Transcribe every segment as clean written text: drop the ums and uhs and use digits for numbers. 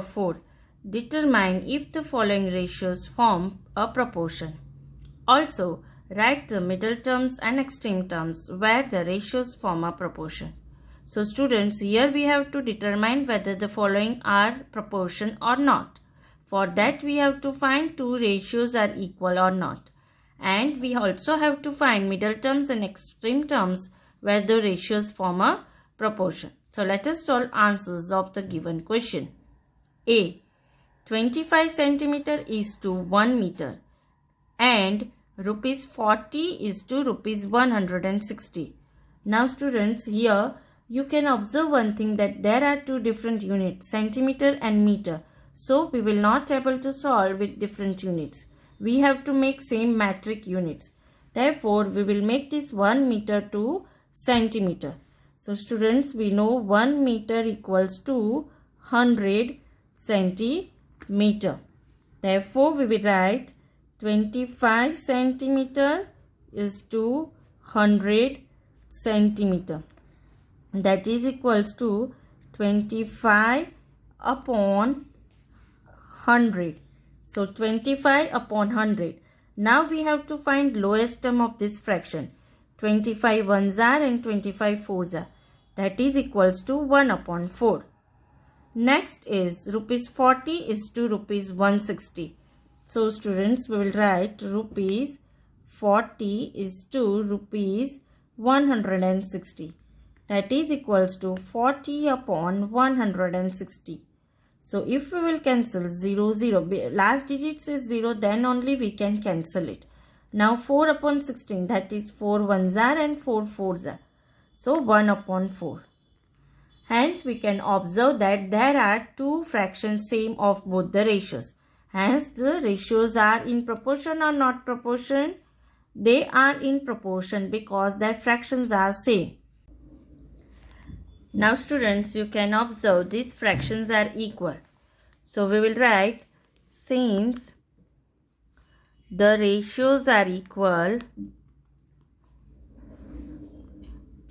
4. Determine if the following ratios form a proportion. Also, write the middle terms and extreme terms where the ratios form a proportion. So students, here we have to determine whether the following are proportion or not. For that we have to find two ratios are equal or not. And we also have to find middle terms and extreme terms where the ratios form a proportion. So let us solve answers of the given question. A. 25 centimeter is to 1 meter and rupees 40 is to rupees 160. Now students, here you can observe one thing, that there are two different units, centimeter and meter. So we will not able to solve with different units. We have to make same metric units. Therefore, we will make this 1 meter to centimeter. So students, we know 1 meter equals to 100 centimeter. Therefore, we will write 25 centimeter is to 100 centimeter. That is equals to 25 upon 100. So 25 upon 100. Now we have to find lowest term of this fraction. 25 ones are and 25 fours are. That is equals to 1 upon 4. Next is rupees 40 is to rupees 160. So students, we will write rupees 40 is to rupees 160. That is equals to 40 upon 160. So if we will cancel 0, 0, last digits is 0, then only we can cancel it. Now 4 upon 16, that is 4 ones are and 4 fours are. So 1 upon 4. Hence we can observe that there are two fractions same of both the ratios. Hence the ratios are in proportion or not proportion? They are in proportion because their fractions are same. Now students, you can observe these fractions are equal. So we will write, since the ratios are equal,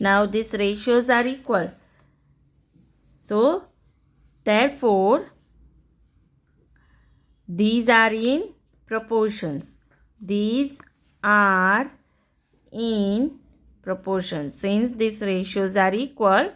now these ratios are equal. So therefore, these are in proportions. These are in proportions. Since these ratios are equal,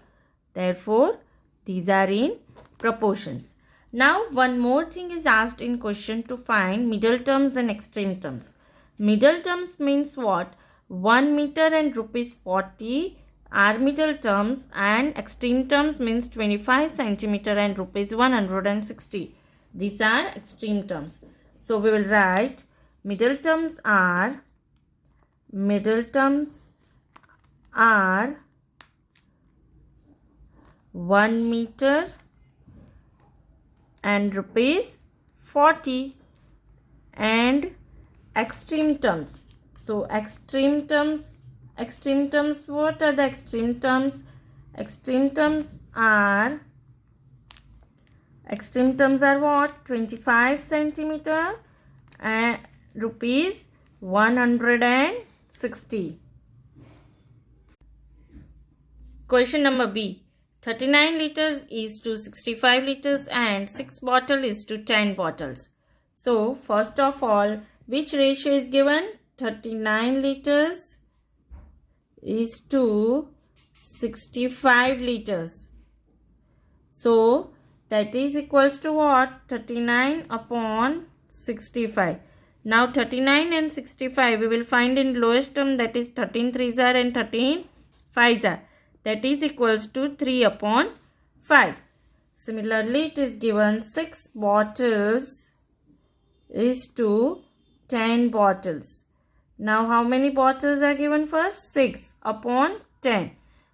therefore, these are in proportions. Now, one more thing is asked in question to find middle terms and extreme terms. Middle terms means what? 1 meter and rupees 40 are middle terms, and extreme terms means 25 centimeter and rupees 160. These are extreme terms. So, we will write middle terms are 1 meter and rupees 40, and extreme terms. So extreme terms, what are the extreme terms? Extreme terms are what? 25 centimeter and rupees 160. Question number B. 39 liters is to 65 liters and 6 bottles is to 10 bottles. So, first of all, which ratio is given? 39 liters is to 65 liters. So, that is equals to what? 39 upon 65. Now, 39 and 65 we will find in lowest term, that is 13 threes are and 13 fives are. That is equals to 3 upon 5. Similarly, it is given 6 bottles is to 10 bottles. Now, how many bottles are given first? 6 upon 10.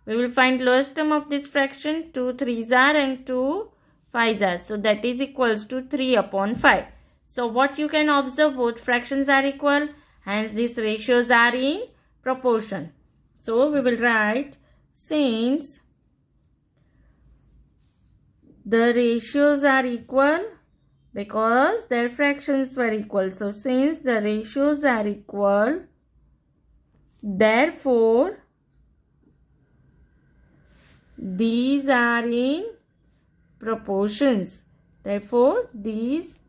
We will find lowest term of this fraction. 2 threes are and 2 fives are. So, that is equals to 3 upon 5. So, what you can observe, both fractions are equal. Hence, these ratios are in proportion. So, we will write, since the ratios are equal, because their fractions were equal. So, since the ratios are equal, therefore, these are in proportions. Therefore, these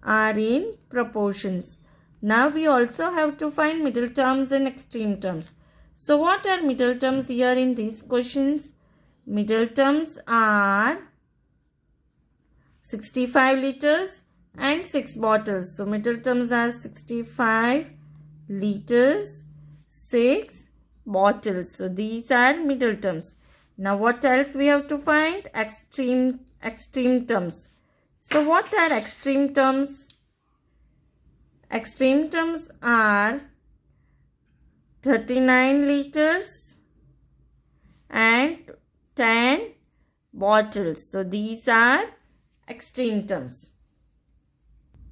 are in proportions. Now we also have to find middle terms and extreme terms. So what are middle terms here in these questions? Middle terms are 65 liters and 6 bottles. So middle terms are 65 liters, 6 bottles. So these are middle terms. Now what else we have to find? Extreme terms. So what are extreme terms? Extreme terms are 39 liters and 10 bottles. So these are extreme terms.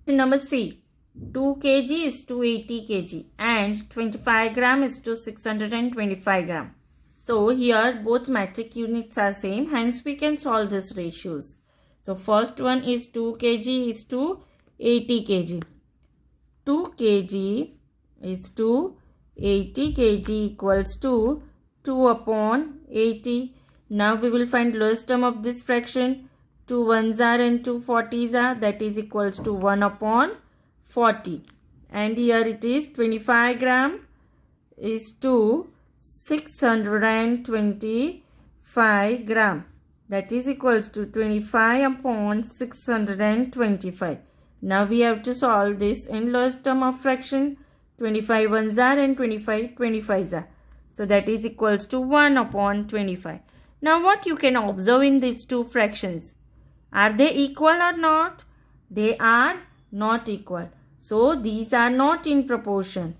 Number C. 2 kg is to 80 kg and 25 gram is to 625 gram. So here both metric units are same, hence we can solve these ratios. So first one is 2 kg is to 80 kg. 2 kg is to 80 kg equals to 2 upon 80. Now we will find lowest term of this fraction. 2 ones are and 2 40s are, that is equals to 1 upon 40. And here it is 25 gram is to 625 gram. That is equals to 25 upon 625. Now we have to solve this in lowest term of fraction. 25 ones are and 25 25s are. So that is equals to 1 upon 25. Now what you can observe in these two fractions? Are they equal or not? They are not equal. So these are not in proportion.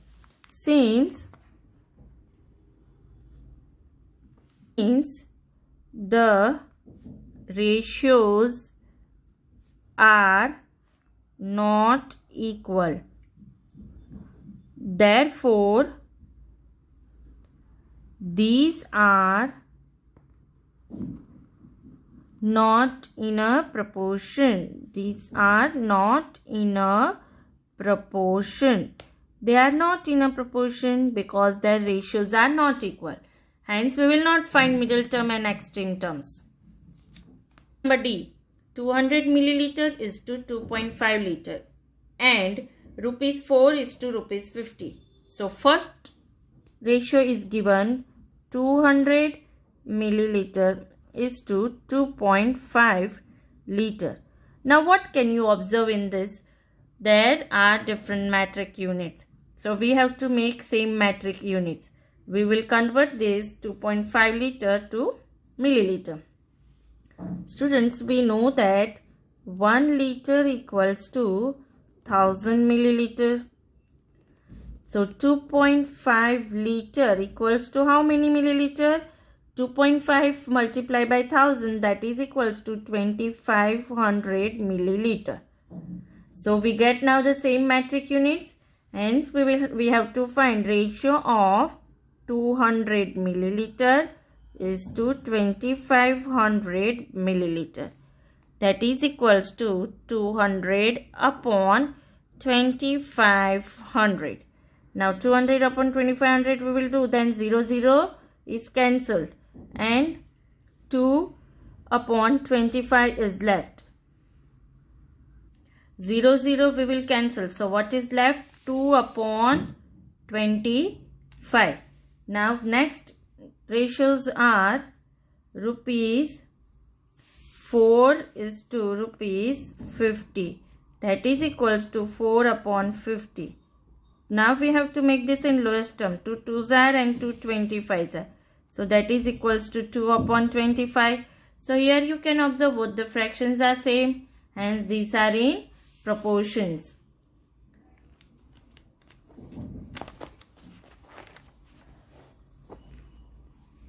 Since the ratios are not equal, therefore these are not in a proportion. These are not in a proportion. They are not in a proportion because their ratios are not equal. Hence, we will not find middle term and extreme terms. Number D. 200 milliliter is to 2.5 liter and rupees 4 is to rupees 50. So, first ratio is given 200 milliliter is to 2.5 liter. Now, what can you observe in this? There are different metric units. So, we have to make same metric units. We will convert this 2.5 liter to milliliter. Students, we know that 1 liter equals to 1000 milliliter. So 2.5 liter equals to how many milliliter? 2.5 multiplied by 1000, that is equals to 2500 milliliter. So we get now the same metric units. Hence we have to find ratio of 200 milliliter is to 2500 milliliter. That is equals to 200 upon 2500. Now 200 upon 2500 we will do, then 0 is cancelled and 2 upon 25 is left. 0 we will cancel. So what is left? 2 upon 25. Now next ratios are rupees 4 is to rupees 50. That is equals to 4 upon 50. Now we have to make this in lowest term. 2 2s are and 2 25s are. So that is equals to 2 upon 25. So here you can observe both the fractions are same. Hence these are in proportions.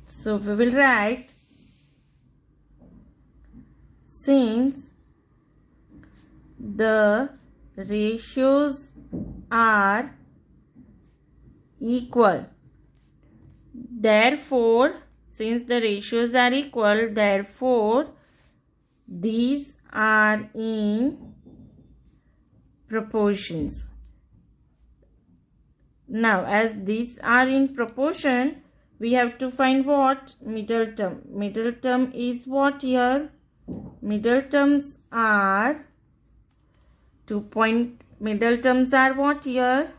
So we will write, since the ratios are equal, therefore, since the ratios are equal, therefore, these are in proportions. Now, as these are in proportion, we have to find what? Middle term. Middle term is what here? Middle terms are middle terms are what here?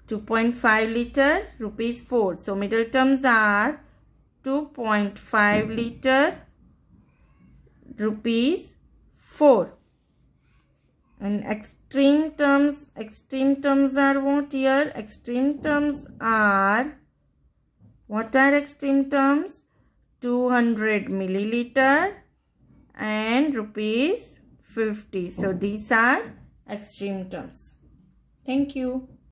2.5 liter, rupees 4. So middle terms are 2.5 liter, rupees 4. And extreme terms are what here? Extreme terms are, what are extreme terms? 200 milliliter and rupees 50. So these are extreme terms. Thank you.